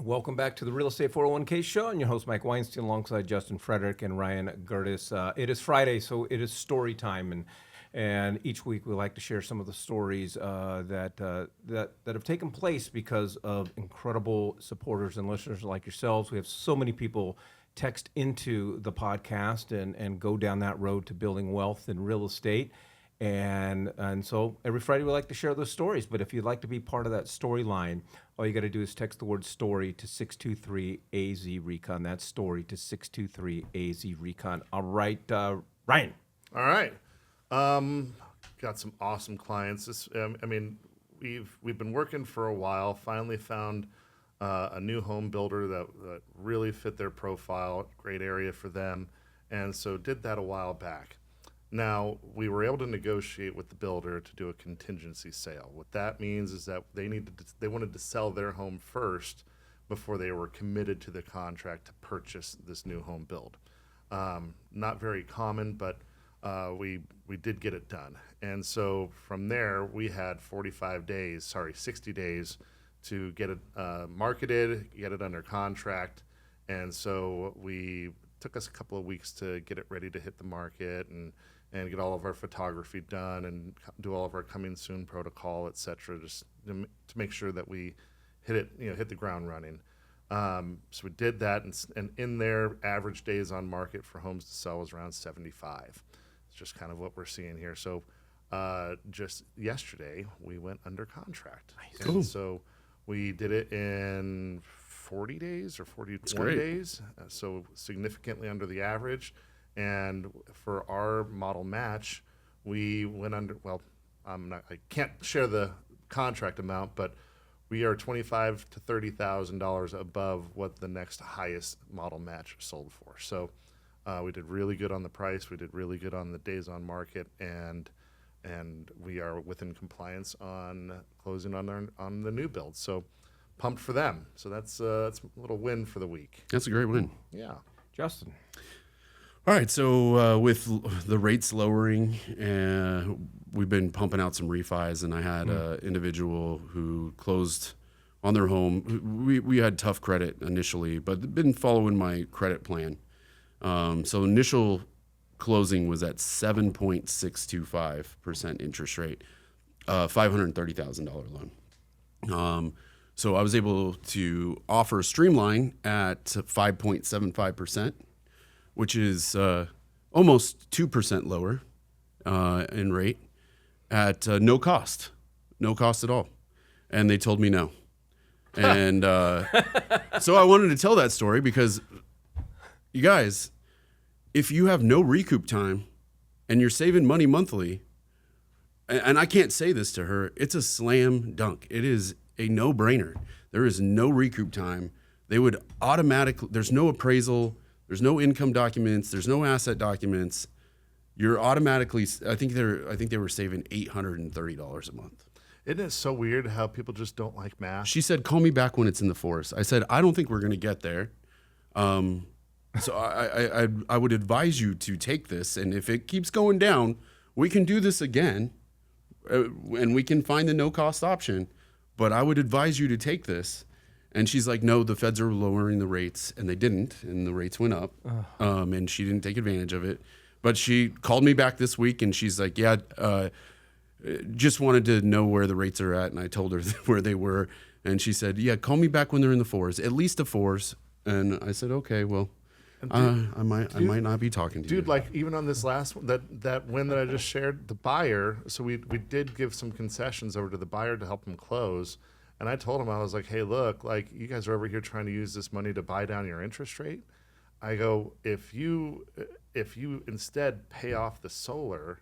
Welcome back to the Real Estate 401k Show. I'm your host, Mike Weinstein, alongside Justin Frederick and Ryan Gerdes. It is Friday, so it is story time, and each week we like to share some of the stories that have taken place because of incredible supporters and listeners like yourselves. We have so many people text into the podcast and go down that road to building wealth in real estate. And so every Friday we like to share those stories. But if you'd like to be part of that storyline, all you got to do is text the word story to 623-AZ-RECON. That's story to 623-AZ-RECON. All right, Ryan. All right. Got some awesome clients. We've been working for a while. Finally found a new home builder that really fit their profile. Great area for them, and so did that a while back. Now, we were able to negotiate with the builder to do a contingency sale. What that means is that they wanted to sell their home first before they were committed to the contract to purchase this new home build. Not very common, but we did get it done. And so from there, we had 60 days to get it marketed, get it under contract. And so took us a couple of weeks to get it ready to hit the market and get all of our photography done and do all of our coming soon protocol, et cetera, just to make sure that we hit the ground running. So we did that, and in there, average days on market for homes to sell was around 75. It's just kind of what we're seeing here. So just yesterday, we went under contract. Nice. Cool. Cool. So we did it in 40 days or 41 days, so significantly under the average. And for our model match, we went under, I can't share the contract amount, but we are $25,000 to $30,000 above what the next highest model match sold for. So we did really good on the price. We did really good on the days on market, and we are within compliance on closing on the new build. So pumped for them. So that's a little win for the week. That's a great win. Yeah. Justin. All right, so with the rates lowering, we've been pumping out some refis, and I had an individual who closed on their home. We had tough credit initially, but been following my credit plan. So initial closing was at 7.625% interest rate, $530,000 loan. So I was able to offer Streamline at 5.75%. Which is almost 2% lower in rate at no cost at all. And they told me no. And so I wanted to tell that story because, you guys, if you have no recoup time and you're saving money monthly, and I can't say this to her, it's a slam dunk. It is a no-brainer. There is no recoup time. They would automatically, there's no appraisal, there's no income documents. There's no asset documents. You're automatically. I think they were saving $830 a month. Isn't it so weird how people just don't like math? She said, "Call me back when it's in the forest." I said, "I don't think we're going to get there." So I would advise you to take this, and if it keeps going down, we can do this again, and we can find the no cost option. But I would advise you to take this. And she's like, no, the feds are lowering the rates, and they didn't, and the rates went up, and she didn't take advantage of it. But she called me back this week, and she's like, yeah, just wanted to know where the rates are at, and I told her where they were, and she said, yeah, call me back when they're in the fours, at least the fours. And I said, okay, well, I might not be talking to you. Dude, like even on this last one, that win that I just shared, the buyer, so we did give some concessions over to the buyer to help him close. And I told him, I was like, hey, look, like you guys are over here trying to use this money to buy down your interest rate. I go, if you instead pay off the solar,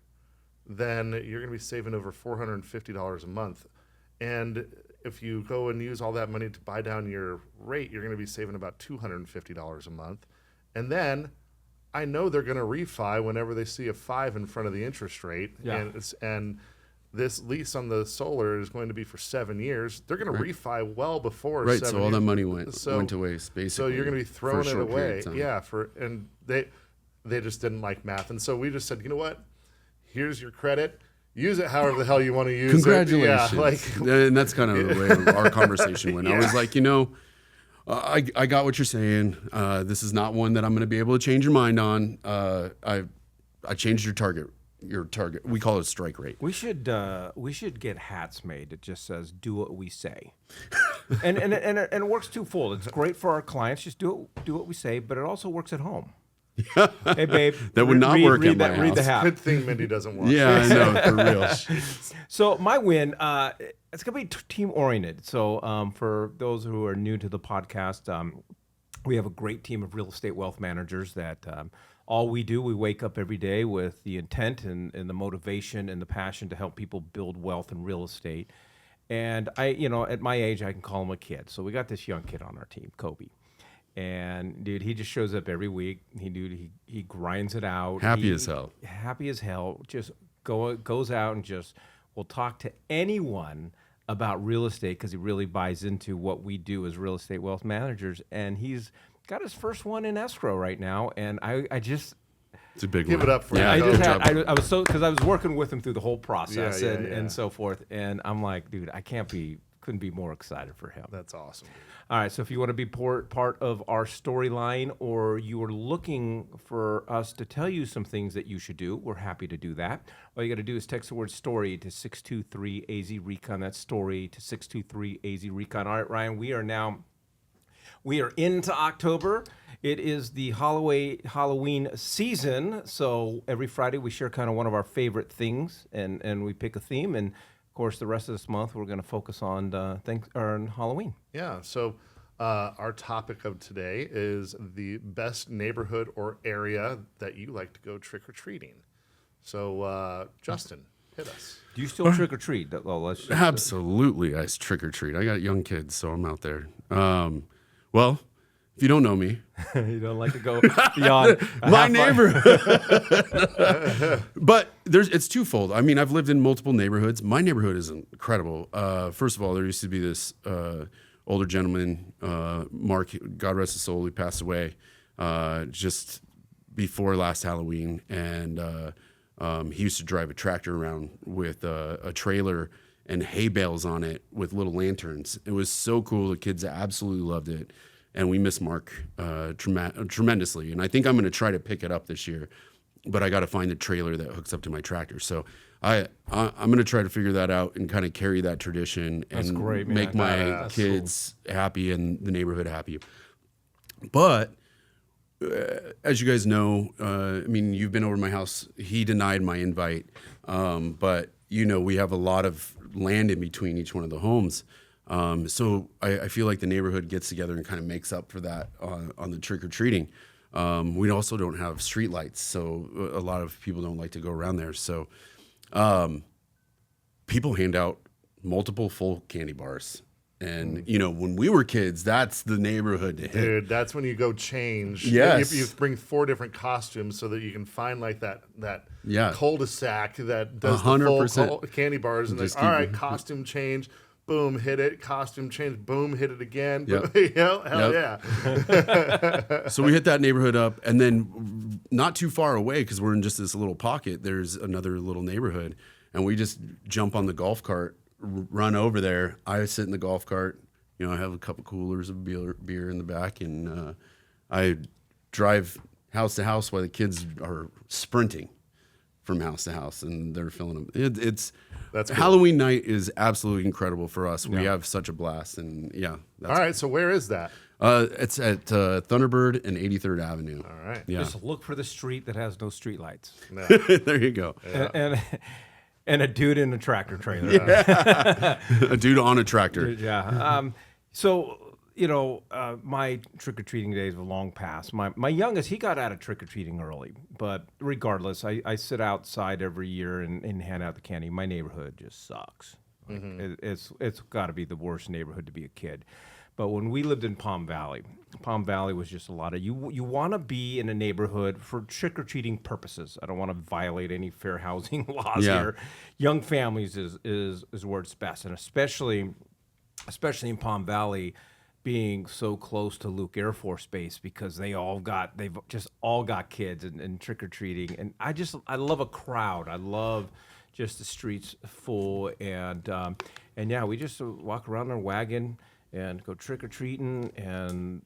then you're going to be saving over $450 a month. And if you go and use all that money to buy down your rate, you're going to be saving about $250 a month. And then I know they're going to refi whenever they see a 5 in front of the interest rate. Yeah. And this lease on the solar is going to be for 7 years. They're going to refi well before 7 years. So all that money went to waste, basically. So you're going to be throwing it away. Yeah, and they just didn't like math. And so we just said, you know what? Here's your credit. Use it however the hell you want to use Congratulations. it. Yeah, and that's kind of the way our conversation went. Yeah. I was like, I got what you're saying. This is not one that I'm going to be able to change your mind on. I changed your target. Your target. We call it strike rate. We should get hats made that just says "Do what we say," and it works twofold. It's great for our clients. Just do what we say, but it also works at home. Hey, babe. That would not work at my house. Read the hat. Good thing Mindy doesn't watch. Yeah, I know, for real. So my win, it's going to be team oriented. So for those who are new to the podcast, we have a great team of real estate wealth managers that all we do, we wake up every day with the intent and the motivation and the passion to help people build wealth in real estate. And at my age, I can call him a kid. So we got this young kid on our team, Kobe. And dude, he just shows up every week. He grinds it out. Happy as hell. Happy as hell. Just goes out and just will talk to anyone about real estate because he really buys into what we do as real estate wealth managers. And he's got his first one in escrow right now. And I just It's a big Give one. it up for yeah, him. I was so because I was working with him through the whole process Yeah, and so forth. And I'm like, dude, couldn't be more excited for him. That's awesome. All right, so if you want to be part of our storyline or you are looking for us to tell you some things that you should do, we're happy to do that. All you got to do is text the word story to 623-AZ-RECON. That's story to 623-AZ-RECON. All right, Ryan, we are into October. It is the Halloween season, so every Friday we share kind of one of our favorite things, and we pick a theme, and of course, the rest of this month, we're going to focus on Halloween. Yeah. So our topic of today is the best neighborhood or area that you like to go trick or treating. So Justin, hit us. Do you still trick or treat? Absolutely, I trick or treat. I got young kids, so I'm out there. Well, if you don't know me, You don't like to go beyond my neighborhood. But it's twofold. I mean, I've lived in multiple neighborhoods. My neighborhood is incredible. First of all, there used to be this older gentleman, Mark, God rest his soul, he passed away just before last Halloween, and he used to drive a tractor around with a trailer and hay bales on it with little lanterns. It was so cool. The kids absolutely loved it. And we miss Mark tremendously. And I think I'm going to try to pick it up this year, but I got to find the trailer that hooks up to my tractor. So I'm going to try to figure that out and kind of carry that tradition and great, man. make my That's kids happy and the neighborhood happy. But as you guys know, I mean, you've been over to my house. He denied my invite. But, we have a lot of land in between each one of the homes. So I feel like the neighborhood gets together and kind of makes up for that on the trick-or-treating. We also don't have street lights, so a lot of people don't like to go around there. So people hand out multiple full candy bars. And, when we were kids, that's the neighborhood to hit. Dude, that's when you go change. Yes. You bring 4 different costumes so that you can find like that Yeah. cul-de-sac that does 100%. the full candy bars. And Just like, all keep- right, costume change. Boom, hit it. Costume change. Boom, hit it again. Yep. Hell yeah. So we hit that neighborhood up, and then not too far away, because we're in just this little pocket, there's another little neighborhood, and we just jump on the golf cart, run over there. I sit in the golf cart, I have a couple coolers of beer in the back, and I drive house to house while the kids are sprinting from house to house, and they're filling them. That's cool. Halloween night is absolutely incredible for us. We have such a blast, and yeah. All right, so where is that? It's at Thunderbird and 83rd Avenue. All right. Yeah. Just look for the street that has no street lights. No. There you go. And a dude in a tractor trailer. A dude on a tractor. Yeah. So, my trick-or-treating days are long past. My youngest, he got out of trick-or-treating early. But regardless, I sit outside every year and hand out the candy. My neighborhood just sucks. Like, it's got to be the worst neighborhood to be a kid. But when we lived in Palm Valley was just a lot of, you want to be in a neighborhood for trick-or-treating purposes. I don't want to violate any fair housing laws here. Young families is where it's best, and especially in Palm Valley, being so close to Luke Air Force Base, because they've just all got kids and trick-or-treating. And I love a crowd. I love just the streets full. And yeah, we just walk around our wagon and go trick or treating and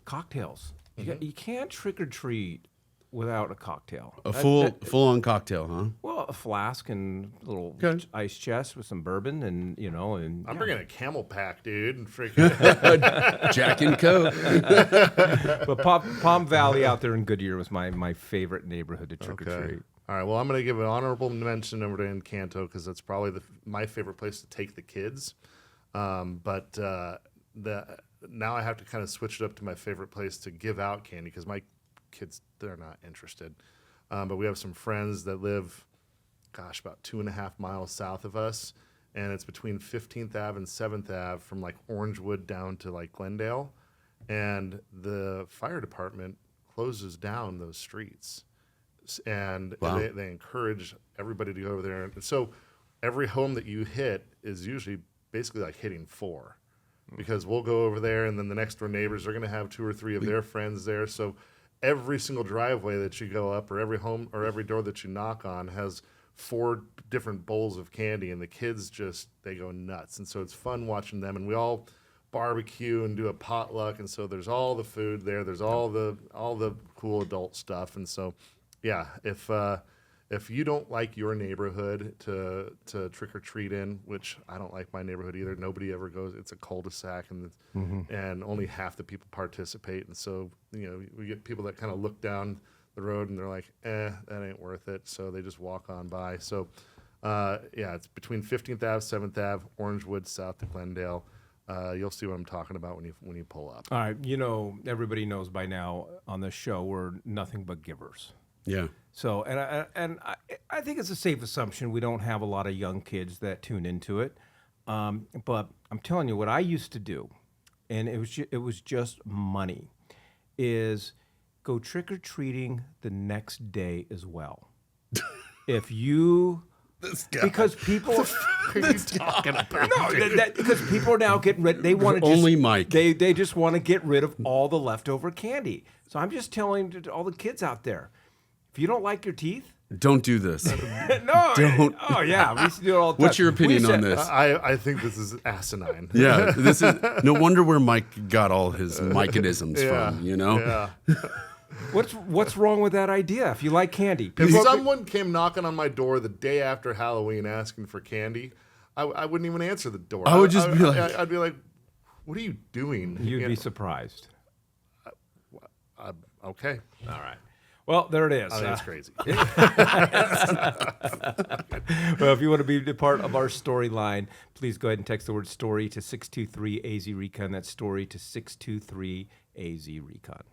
cocktails. You can't trick or treat without a cocktail. A full on cocktail, huh? Well, a flask and a little Okay. ice chest with some bourbon, and I'm bringing a camel pack, dude. And freaking Jack and Coke. But Palm Valley out there in Goodyear was my favorite neighborhood to trick or Okay. treat. All right. Well, I'm going to give an honorable mention over to Encanto because that's probably my favorite place to take the kids. But now I have to kind of switch it up to my favorite place to give out candy because my kids, they're not interested. But we have some friends that live, about 2.5 miles south of us. And it's between 15th Ave and 7th Ave from like Orangewood down to like Glendale. And the fire department closes down those streets. And Wow. they encourage everybody to go over there. And so every home that you hit is usually basically like hitting 4 because we'll go over there and then the next door neighbors are going to have 2 or 3 of their friends there. So every single driveway that you go up or every home or every door that you knock on has 4 different bowls of candy and the kids they go nuts. And so it's fun watching them and we all barbecue and do a potluck. And so there's all the food there. There's all the cool adult stuff. And so yeah, if you don't like your neighborhood to trick or treat in, which I don't like my neighborhood either. Nobody ever goes. It's a cul-de-sac, and only half the people participate. And so we get people that kind of look down the road and they're like, that ain't worth it. So they just walk on by. So it's between 15th Ave, 7th Ave, Orangewood, south to Glendale. You'll see what I'm talking about when you pull up. All right, everybody knows by now on this show we're nothing but givers. Yeah. So, and I think it's a safe assumption we don't have a lot of young kids that tune into it. But I'm telling you, what I used to do, and it was just money, is go trick or treating the next day as well. If you, because people, What are you talking about? because people are now getting rid. They want to Only Mike. They just want to get rid of all the leftover candy. So I'm just telling all the kids out there. If you don't like your teeth, Don't do this. no. Don't. Oh yeah, we used to do it all the time. What's your opinion We on said- this? I think this is asinine. Yeah, this is no wonder where Mike got all his Mikeisms from. Yeah. What's wrong with that idea? If you like candy, If people- someone came knocking on my door the day after Halloween asking for candy, I wouldn't even answer the door. I would just be like- I'd be like, "What are you doing?" you'd be surprised. Okay. All right. Well, there it is. I think it's crazy. Well, if you want to be a part of our storyline, please go ahead and text the word story to 623 AZ Recon. That's story to 623 AZ Recon.